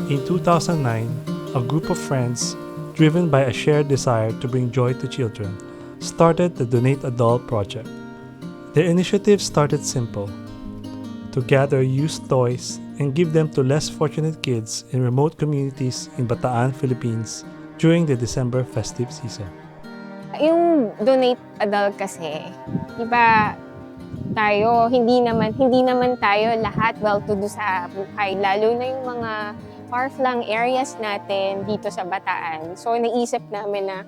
In 2009, a group of friends, driven by a shared desire to bring joy to children, started the Donate a Doll project. Their initiative started simple: to gather used toys and give them to less fortunate kids in remote communities in Bataan, Philippines during the December festive season. Yung Donate a Doll kasi, iba tayo, hindi naman tayo lahat well-to-do sa buhay, lalo na yung mga far-flung areas natin dito sa Bataan. So naisip namin na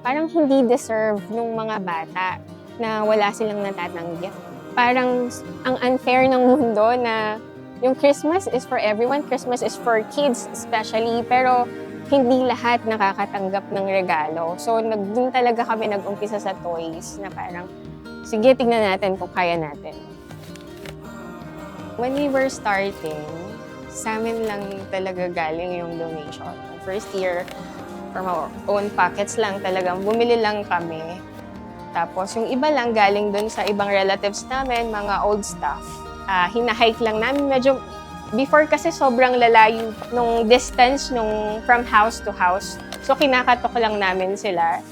parang hindi deserve nung mga bata na wala silang natatanggap. Parang ang unfair ng mundo na yung Christmas is for everyone, Christmas is for kids especially, pero hindi lahat nakakatanggap ng regalo. So doon talaga kami nag-umpisa sa toys na parang, sige, tingnan natin kung kaya natin. When we were starting, sa amin lang talaga galing yung donation. First year, from our own pockets lang talagang bumili lang kami. Tapos yung iba lang galing dun sa ibang relatives namin, mga old stuff. Hinahike lang namin. Medyo, before kasi sobrang lalayo nung distance from house to house. So kinakatok lang namin sila.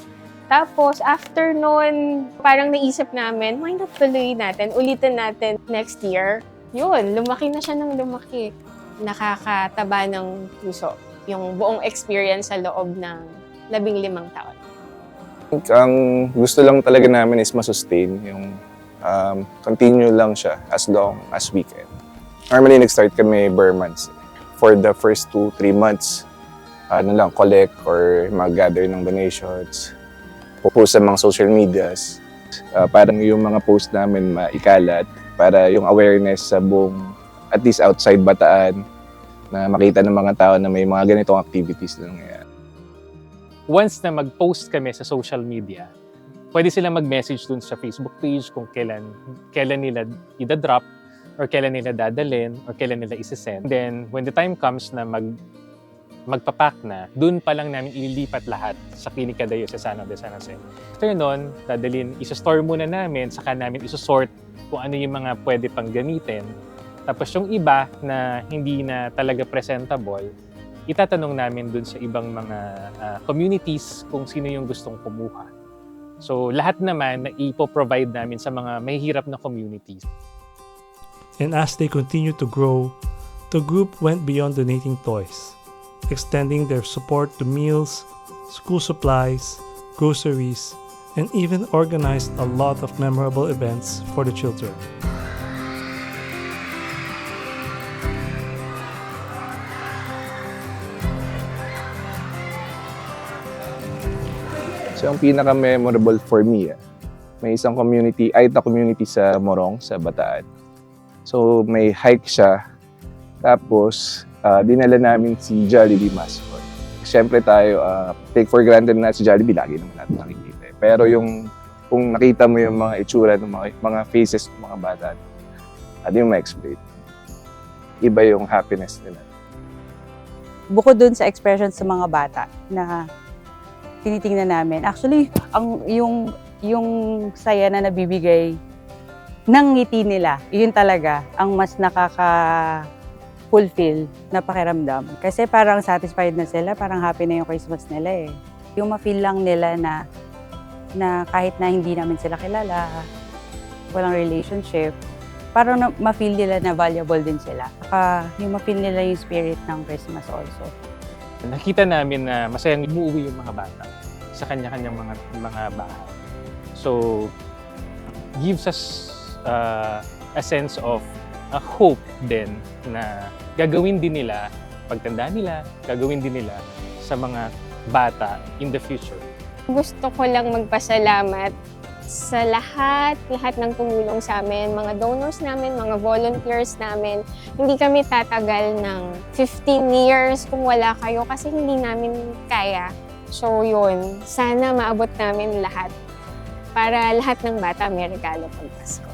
Tapos after nun, parang naisip namin, why not tuloy natin, ulitin natin next year. Yun, lumaki na siya ng lumaki. Nakakataba ng puso yung buong experience sa loob ng 15 taon. Ang gusto lang talaga namin is masustain yung continue lang siya as long as we can. Normally, nag-start kami per months. For the first 2-3 months, collect or mag-gather ng donations, post sa mga social medias, parang yung mga post namin maikalat para yung awareness sa buong, at least outside Bataan, na makita ng mga tao na may mga ganitong activities na nangyayari. Once na mag-post kami sa social media, pwede silang mag-message dun sa Facebook page kung kailan nila i-drop or kailan nila dadalhin or kailan nila isi-send. Then, when the time comes na magpapack na, dun pa lang namin ililipat lahat sa Klinika Diocesana de San Jose. After nun, dadalhin, isa-store muna namin, saka namin isusort kung ano yung mga pwede pang gamitin. Tapos yung iba na hindi na talaga presentable, itatanong namin dun sa ibang mga communities kung sino yung gustong kumuha. So lahat naman na ipo-provide namin sa mga mahihirap na communities. And as they continued to grow, the group went beyond donating toys, extending their support to meals, school supplies, groceries, and even organized a lot of memorable events for the children. So, ang pinaka-memorable for me, may isang community, Aita community sa Morong, sa Bataan. So, may hike siya. Tapos, dinala namin si Jollibee mascot. Siyempre tayo, take for granted na si Jollibee, lagi naman natin nakikita. Pero kung nakita mo yung mga itsura ng mga faces ng mga bata, hindi mo ma-explain. Iba yung happiness nila. Bukod dun sa expression sa mga bata na tinitingnan namin, actually, yung saya na nabibigay ng ngiti nila, yun talaga ang mas nakaka-fulfill na pakiramdam. Kasi parang satisfied na sila, parang happy na yung Christmas nila eh. Yung ma-feel lang nila na kahit na hindi namin sila kilala, walang relationship, parang ma-feel nila na valuable din sila. Saka yung ma-feel nila yung spirit ng Christmas also. Nakita namin na masayang umuwi yung mga bata sa kanya-kanyang mga bahay. So, gives us a sense of a hope din na gagawin din nila, pagtanda nila, gagawin din nila sa mga bata in the future. Gusto ko lang magpasalamat sa lahat ng tumulong sa amin, mga donors namin, mga volunteers namin. Hindi kami tatagal ng 15 years kung wala kayo kasi hindi namin kaya. So yun, sana maabot namin lahat para lahat ng bata may regalo pag Pasko.